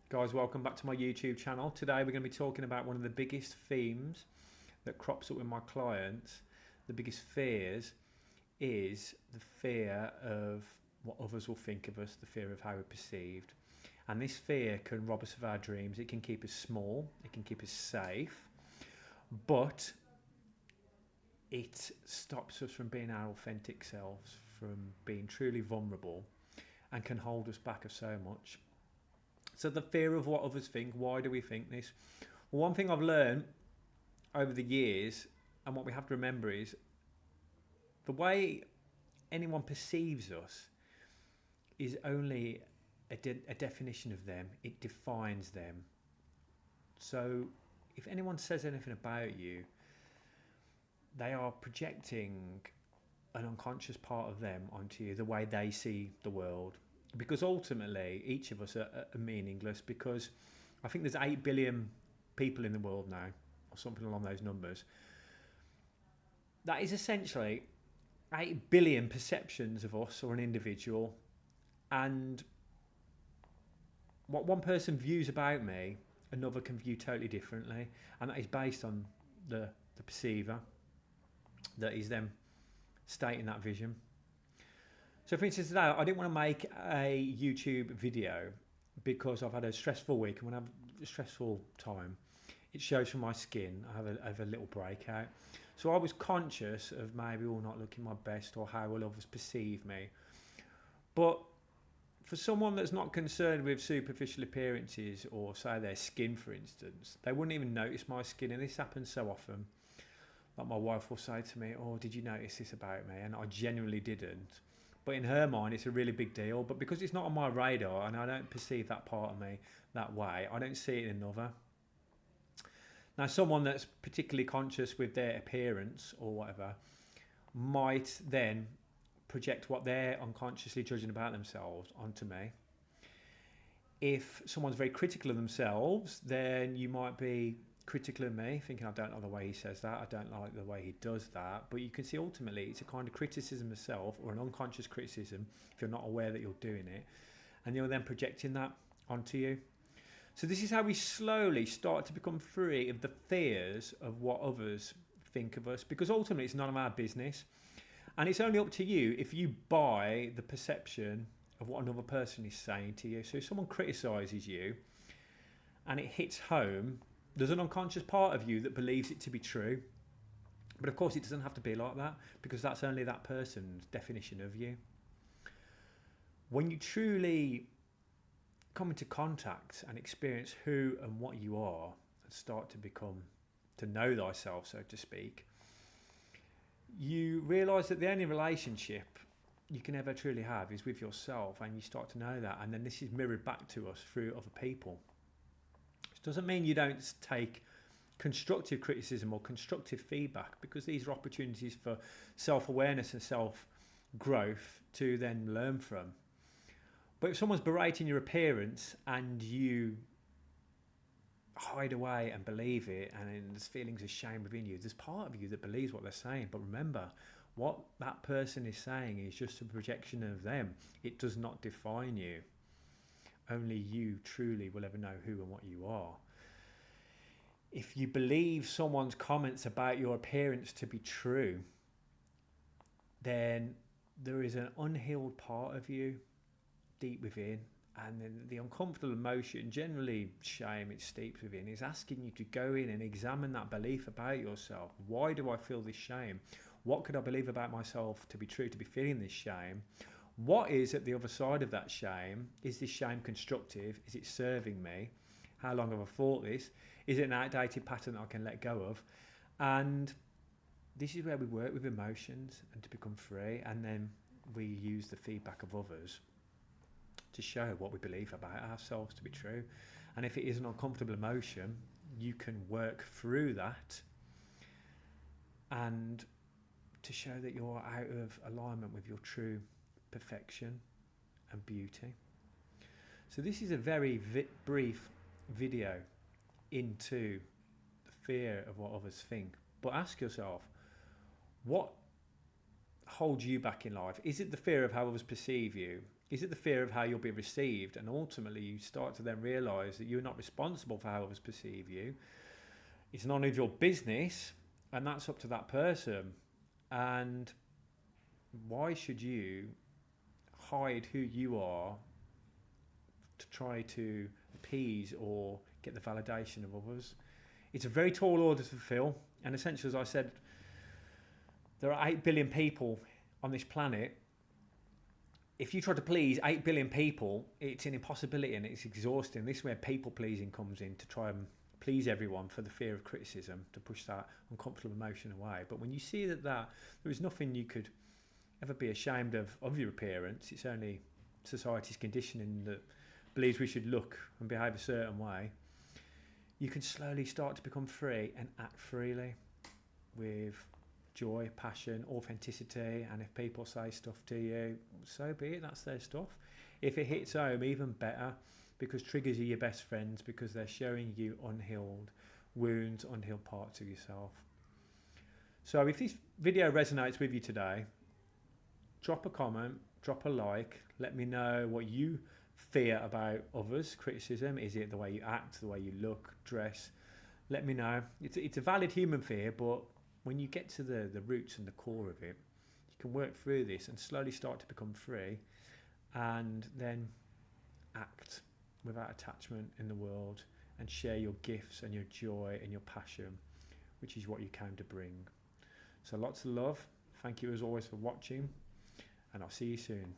Guys, welcome back to my YouTube channel. Today we're going to be talking about one of the biggest themes that crops up with my clients. The biggest fears is the fear of what others will think of us, the fear of how we're perceived. And this fear can rob us of our dreams. It can keep us small, it can keep us safe, but it stops us from being our authentic selves, from being truly vulnerable, and can hold us back of so much. So the fear of what others think, why do we think this? Well, one thing I've learned over the years, and what we have to remember, is the way anyone perceives us is only a definition of them. It defines them. So if anyone says anything about you, they are projecting an unconscious part of them onto you, the way they see the world. Because ultimately, each of us are meaningless, because I think there's 8 billion people in the world now, or something along those numbers. That is essentially 8 billion perceptions of us or an individual, and what one person views about me, another can view totally differently, and that is based on the perceiver, that is them stating that vision. So for instance, today I didn't want to make a YouTube video because I've had a stressful week, and when I have a stressful time, it shows from my skin. I have a little breakout. So I was conscious of maybe not looking my best, or how will others perceive me. But for someone that's not concerned with superficial appearances, or say their skin for instance, they wouldn't even notice my skin, and this happens so often. Like my wife will say to me, "Oh, did you notice this about me?" And I genuinely didn't. But in her mind, it's a really big deal. But because it's not on my radar, and I don't perceive that part of me that way, I don't see it in another. Now, someone that's particularly conscious with their appearance or whatever might then project what they're unconsciously judging about themselves onto me. If someone's very critical of themselves, then you might be critical of me, thinking I don't like the way he says that, I don't like the way he does that. But you can see ultimately it's a kind of criticism of self, or an unconscious criticism, if you're not aware that you're doing it, and you're then projecting that onto you. So this is how we slowly start to become free of the fears of what others think of us, because ultimately it's none of our business, and it's only up to you if you buy the perception of what another person is saying to you. So if someone criticises you and it hits home, there's an unconscious part of you that believes it to be true. But of course it doesn't have to be like that, because that's only that person's definition of you. When you truly come into contact and experience who and what you are, and start to know thyself, so to speak, you realise that the only relationship you can ever truly have is with yourself, and you start to know that, and then this is mirrored back to us through other people. Doesn't mean you don't take constructive criticism or constructive feedback, because these are opportunities for self-awareness and self-growth to then learn from. But if someone's berating your appearance and you hide away and believe it, and then there's feelings of shame within you, there's part of you that believes what they're saying. But remember, what that person is saying is just a projection of them. It does not define you. Only you truly will ever know who and what you are. If you believe someone's comments about your appearance to be true, then there is an unhealed part of you deep within, and then the uncomfortable emotion, generally shame, it steeps within, is asking you to go in and examine that belief about yourself. Why do I feel this shame? What could I believe about myself to be true, to be feeling this shame? What is at the other side of that shame? Is this shame constructive? Is it serving me? How long have I thought this? Is it an outdated pattern that I can let go of? And this is where we work with emotions and to become free, and then we use the feedback of others to show what we believe about ourselves to be true. And if it is an uncomfortable emotion, you can work through that, and to show that you're out of alignment with your true perfection and beauty. So this is a very brief video into the fear of what others think. But ask yourself, what holds you back in life? Is it the fear of how others perceive you? Is it the fear of how you'll be received? And ultimately, you start to then realise that you're not responsible for how others perceive you. It's none of your business, and that's up to that person. And why should you hide who you are to try to appease or get the validation of others? It's a very tall order to fulfill. And essentially, as I said, there are 8 billion people on this planet. If you try to please 8 billion people, it's an impossibility and it's exhausting. This is where people pleasing comes in, to try and please everyone for the fear of criticism, to push that uncomfortable emotion away. But when you see that there is nothing you could ever be ashamed of your appearance, it's only society's conditioning that believes we should look and behave a certain way, you can slowly start to become free and act freely with joy, passion, authenticity. And if people say stuff to you, so be it, that's their stuff. If it hits home, even better, because triggers are your best friends, because they're showing you unhealed wounds, unhealed parts of yourself. So if this video resonates with you today, drop a comment, drop a like, let me know what you fear about others' criticism. Is it the way you act, the way you look, dress? Let me know. It's a valid human fear, but when you get to the roots and the core of it, you can work through this and slowly start to become free, and then act without attachment in the world and share your gifts and your joy and your passion, which is what you came to bring. So lots of love. Thank you as always for watching, and I'll see you soon.